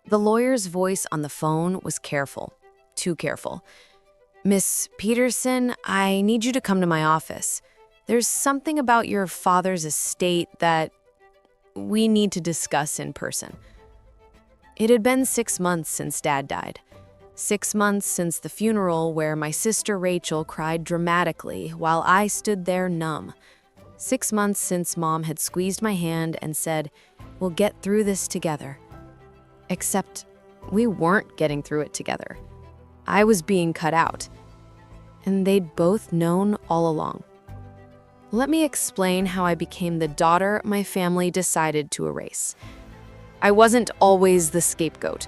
The lawyer's voice on the phone was careful, too careful. "Miss Peterson, I need you to come to my office. There's something about your father's estate that we need to discuss in person." It had been 6 months since Dad died. 6 months since the funeral where my sister Rachel cried dramatically while I stood there numb. 6 months since Mom had squeezed my hand and said, "We'll get through this together." Except we weren't getting through it together. I was being cut out. And they'd both known all along. Let me explain how I became the daughter my family decided to erase. I wasn't always the scapegoat.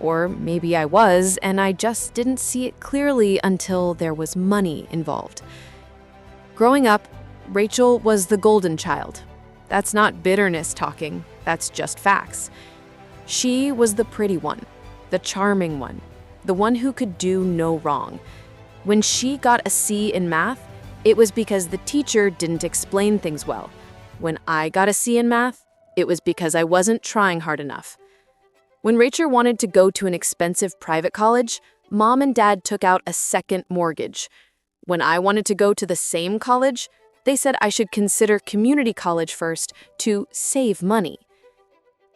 Or maybe I was, and I just didn't see it clearly until there was money involved. Growing up, Rachel was the golden child. That's not bitterness talking, that's just facts. She was the pretty one, the charming one, the one who could do no wrong. When she got a C in math, it was because the teacher didn't explain things well. When I got a C in math, it was because I wasn't trying hard enough. When Rachel wanted to go to an expensive private college, Mom and Dad took out a second mortgage. When I wanted to go to the same college, they said I should consider community college first to save money.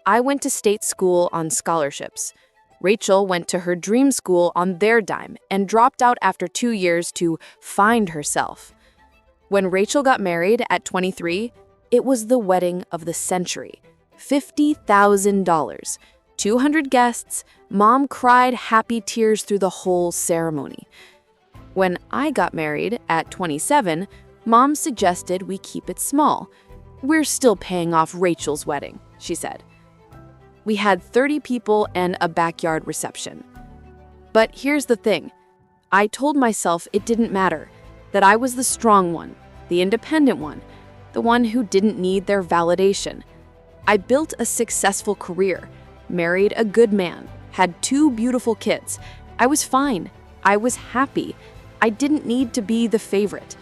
I went to state school on scholarships. Rachel went to her dream school on their dime and dropped out after 2 years to find herself. When Rachel got married at 23, it was the wedding of the century. $50,000. 200 guests, Mom cried happy tears through the whole ceremony. When I got married at 27, Mom suggested we keep it small. "We're still paying off Rachel's wedding," she said. We had 30 people and a backyard reception. But here's the thing. I told myself it didn't matter, that I was the strong one, the independent one, the one who didn't need their validation. I built a successful career, married a good man, had 2 beautiful kids. I was fine. I was happy. I didn't need to be the favorite.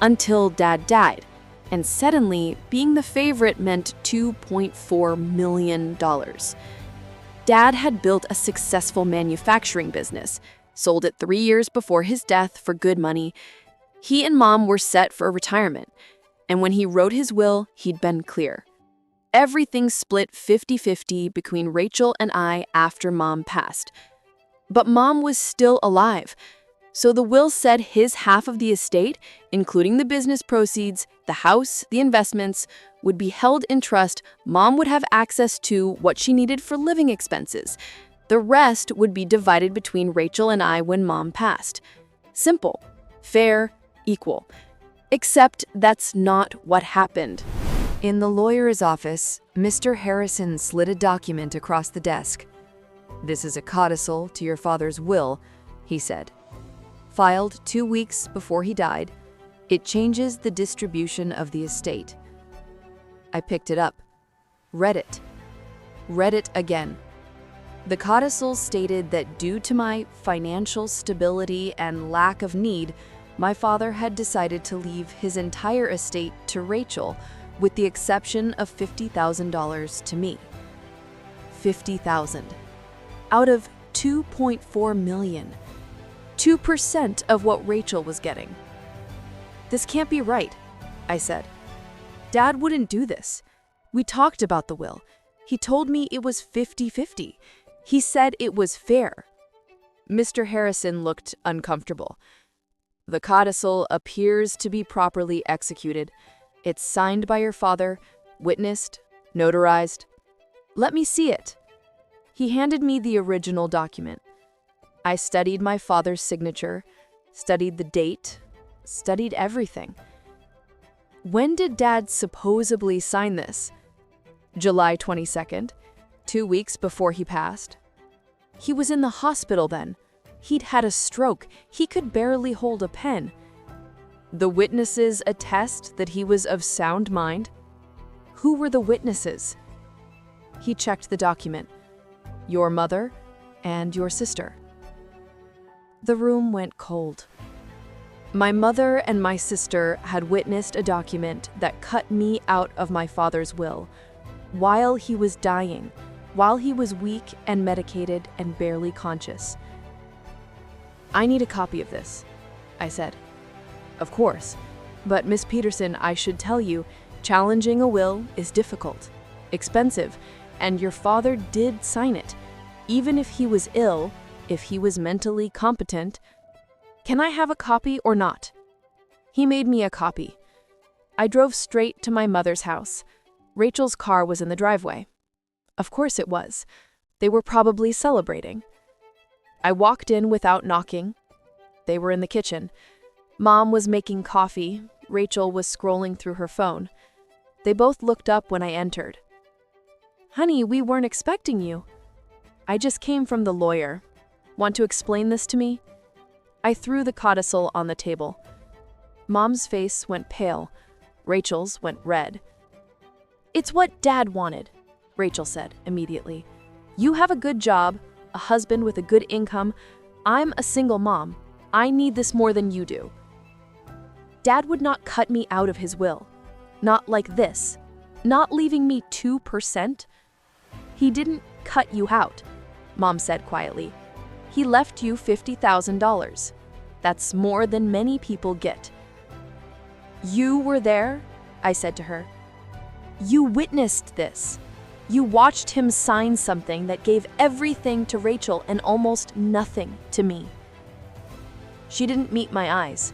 Until Dad died. And suddenly, being the favorite meant $2.4 million. Dad had built a successful manufacturing business, sold it 3 years before his death for good money. He and Mom were set for retirement, and when he wrote his will, he'd been clear. Everything split 50-50 between Rachel and I after Mom passed. But Mom was still alive. So the will said his half of the estate, including the business proceeds, the house, the investments, would be held in trust. Mom would have access to what she needed for living expenses. The rest would be divided between Rachel and I when Mom passed. Simple, fair, equal. Except that's not what happened. In the lawyer's office, Mr. Harrison slid a document across the desk. "This is a codicil to your father's will," he said. "Filed 2 weeks before he died, it changes the distribution of the estate." I picked it up, read it again. The codicil stated that due to my financial stability and lack of need, my father had decided to leave his entire estate to Rachel, with the exception of $50,000 to me. $50,000 out of $2.4 million. 2% of what Rachel was getting. "This can't be right," I said. "Dad wouldn't do this. We talked about the will. He told me it was 50-50. He said it was fair." Mr. Harrison looked uncomfortable. "The codicil appears to be properly executed. It's signed by your father, witnessed, notarized. Let me see it." He handed me the original document. I studied my father's signature, studied the date, studied everything. When did Dad supposedly sign this? July 22nd, 2 weeks before he passed. He was in the hospital then. He'd had a stroke. He could barely hold a pen. The witnesses attest that he was of sound mind. Who were the witnesses? He checked the document. Your mother and your sister. The room went cold. My mother and my sister had witnessed a document that cut me out of my father's will while he was dying, while he was weak and medicated and barely conscious. "I need a copy of this," I said. "Of course. But Miss Peterson, I should tell you, challenging a will is difficult, expensive, and your father did sign it. Even if he was ill, if he was mentally competent. Can I have a copy or not?" He made me a copy. I drove straight to my mother's house. Rachel's car was in the driveway. Of course it was. They were probably celebrating. I walked in without knocking. They were in the kitchen. Mom was making coffee. Rachel was scrolling through her phone. They both looked up when I entered. "Honey, we weren't expecting you." "I just came from the lawyer. Want to explain this to me?" I threw the codicil on the table. Mom's face went pale. Rachel's went red. "It's what Dad wanted," Rachel said immediately. "You have a good job, a husband with a good income. I'm a single mom. I need this more than you do. Dad would not cut me out of his will. Not like this. Not leaving me 2%. He didn't cut you out," Mom said quietly. "He left you $50,000. That's more than many people get." "You were there?" I said to her. "You witnessed this. You watched him sign something that gave everything to Rachel and almost nothing to me." She didn't meet my eyes.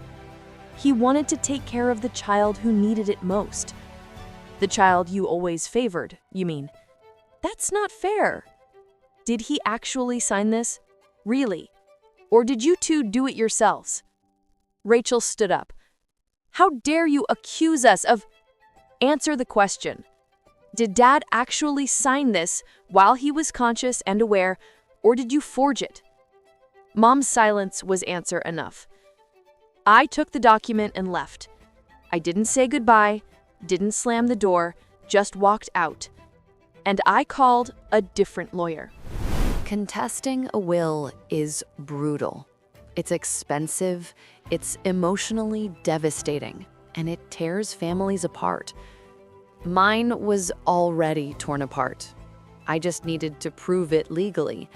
"He wanted to take care of the child who needed it most." "The child you always favored, you mean?" "That's not fair." "Did he actually sign this? Really? Or did you two do it yourselves?" Rachel stood up. "How dare you accuse us of—" "Answer the question. Did Dad actually sign this while he was conscious and aware, or did you forge it?" Mom's silence was answer enough. I took the document and left. I didn't say goodbye, didn't slam the door, just walked out. And I called a different lawyer. Contesting a will is brutal. It's expensive, it's emotionally devastating, and it tears families apart. Mine was already torn apart. I just needed to prove it legally.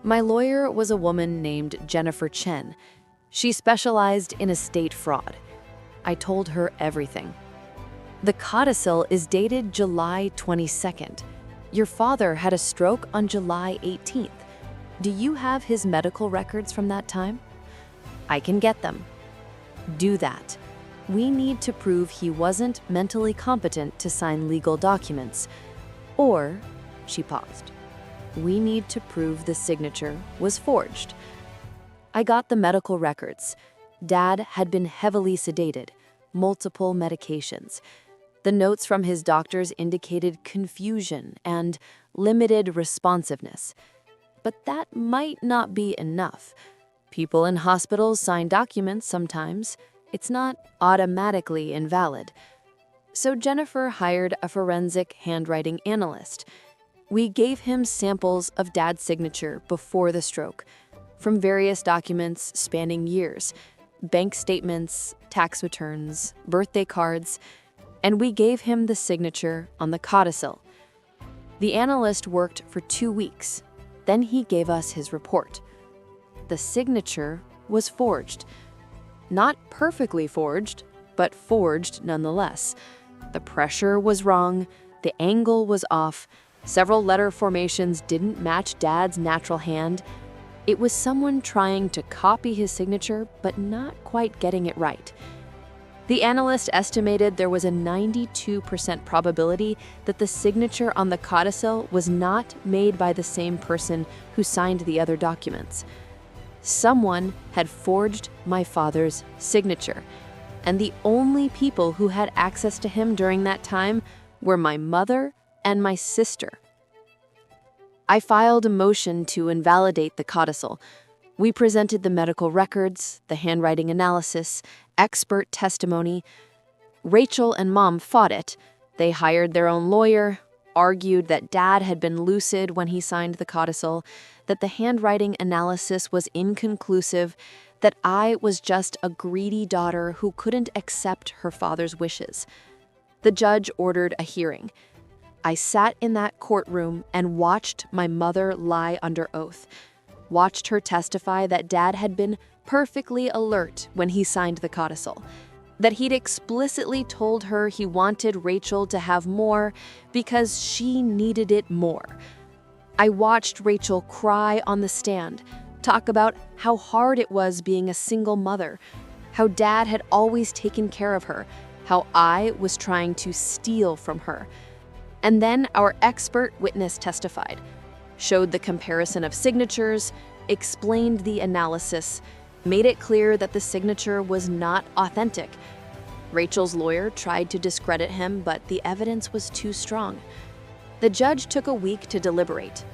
My lawyer was a woman named Jennifer Chen. She specialized in estate fraud. I told her everything. The codicil is dated July 22nd. Your father had a stroke on July 18th. Do you have his medical records from that time? I can get them. Do that. We need to prove he wasn't mentally competent to sign legal documents. Or, she paused, we need to prove the signature was forged. I got the medical records. Dad had been heavily sedated, multiple medications. The notes from his doctors indicated confusion and limited responsiveness. But that might not be enough. People in hospitals sign documents sometimes. It's not automatically invalid. So Jennifer hired a forensic handwriting analyst. We gave him samples of Dad's signature before the stroke, from various documents spanning years, bank statements, tax returns, birthday cards, and we gave him the signature on the codicil. The analyst worked for 2 weeks. Then he gave us his report. The signature was forged. Not perfectly forged, but forged nonetheless. The pressure was wrong, the angle was off, several letter formations didn't match Dad's natural hand. It was someone trying to copy his signature, but not quite getting it right. The analyst estimated there was a 92% probability that the signature on the codicil was not made by the same person who signed the other documents. Someone had forged my father's signature, and the only people who had access to him during that time were my mother and my sister. I filed a motion to invalidate the codicil. We presented the medical records, the handwriting analysis, expert testimony. Rachel and Mom fought it. They hired their own lawyer, argued that Dad had been lucid when he signed the codicil, that the handwriting analysis was inconclusive, that I was just a greedy daughter who couldn't accept her father's wishes. The judge ordered a hearing. I sat in that courtroom and watched my mother lie under oath, watched her testify that Dad had been perfectly alert when he signed the codicil, that he'd explicitly told her he wanted Rachel to have more because she needed it more. I watched Rachel cry on the stand, talk about how hard it was being a single mother, how Dad had always taken care of her, how I was trying to steal from her. And then our expert witness testified, showed the comparison of signatures, explained the analysis, made it clear that the signature was not authentic. Rachel's lawyer tried to discredit him, but the evidence was too strong. The judge took a week to deliberate.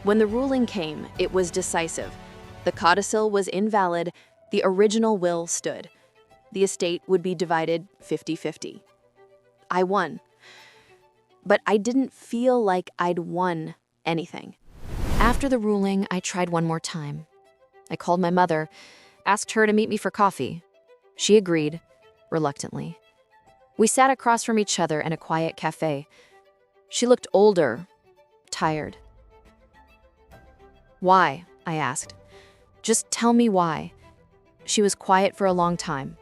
When the ruling came, it was decisive. The codicil was invalid, the original will stood. The estate would be divided 50-50. I won. But I didn't feel like I'd won anything. After the ruling, I tried one more time. I called my mother, asked her to meet me for coffee. She agreed, reluctantly. We sat across from each other in a quiet cafe. She looked older, tired. "Why?" I asked. "Just tell me why." She was quiet for a long time.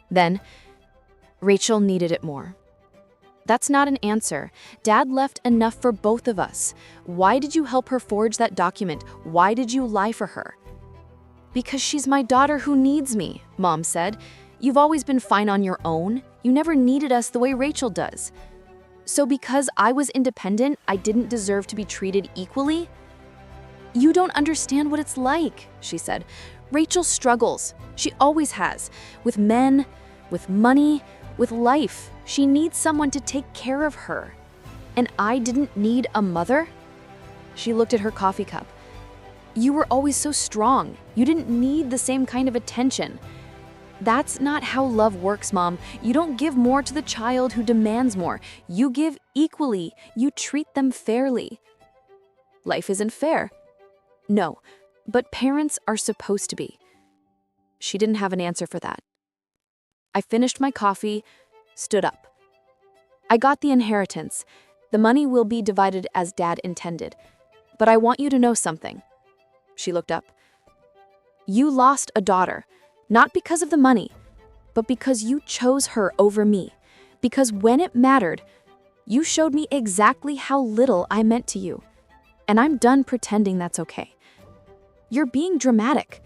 Then, "Rachel needed it more." "That's not an answer. Dad left enough for both of us. Why did you help her forge that document? Why did you lie for her?" "Because she's my daughter who needs me," Mom said. "You've always been fine on your own. You never needed us the way Rachel does." "So because I was independent, I didn't deserve to be treated equally?" "You don't understand what it's like," she said. "Rachel struggles. She always has. With men, with money, with life. She needs someone to take care of her. And I didn't need a mother?" She looked at her coffee cup. "You were always so strong. You didn't need the same kind of attention." "That's not how love works, Mom. You don't give more to the child who demands more. You give equally. You treat them fairly." "Life isn't fair." "No, but parents are supposed to be." She didn't have an answer for that. I finished my coffee, stood up. "I got the inheritance. The money will be divided as Dad intended. But I want you to know something." She looked up. "You lost a daughter, not because of the money, but because you chose her over me. Because when it mattered, you showed me exactly how little I meant to you. And I'm done pretending that's okay. You're being dramatic.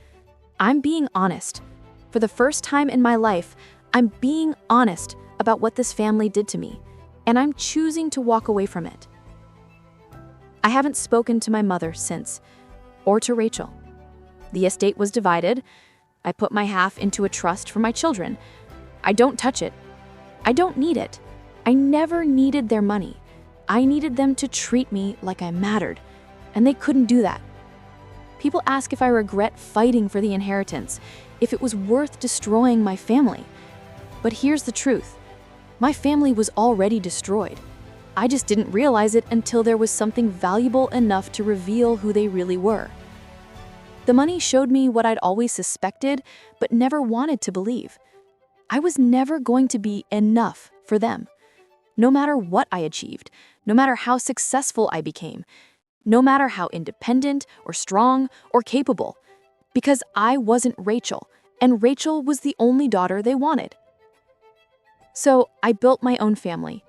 I'm being honest. For the first time in my life, I'm being honest about what this family did to me, and I'm choosing to walk away from it." I haven't spoken to my mother since, or to Rachel. The estate was divided. I put my half into a trust for my children. I don't touch it. I don't need it. I never needed their money. I needed them to treat me like I mattered, and they couldn't do that. People ask if I regret fighting for the inheritance, if it was worth destroying my family. But here's the truth. My family was already destroyed. I just didn't realize it until there was something valuable enough to reveal who they really were. The money showed me what I'd always suspected, but never wanted to believe. I was never going to be enough for them. No matter what I achieved, no matter how successful I became, no matter how independent or strong or capable, because I wasn't Rachel, and Rachel was the only daughter they wanted. So I built my own family.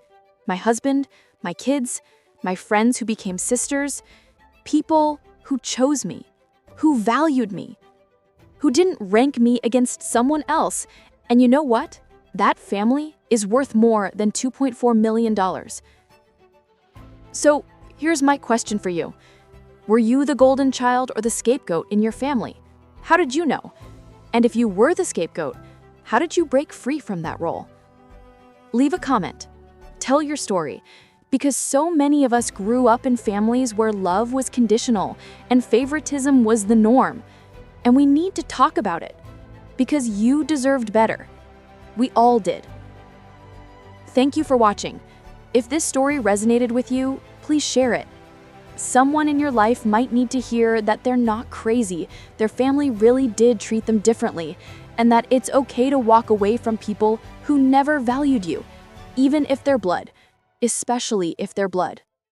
My husband, my kids, my friends who became sisters, people who chose me, who valued me, who didn't rank me against someone else. And you know what? That family is worth more than $2.4 million. So here's my question for you. Were you the golden child or the scapegoat in your family? How did you know? And if you were the scapegoat, how did you break free from that role? Leave a comment. Tell your story, because so many of us grew up in families where love was conditional and favoritism was the norm. And we need to talk about it, because you deserved better. We all did. Thank you for watching. If this story resonated with you, please share it. Someone in your life might need to hear that they're not crazy, their family really did treat them differently, and that it's okay to walk away from people who never valued you, even if they're blood. especially if they're blood.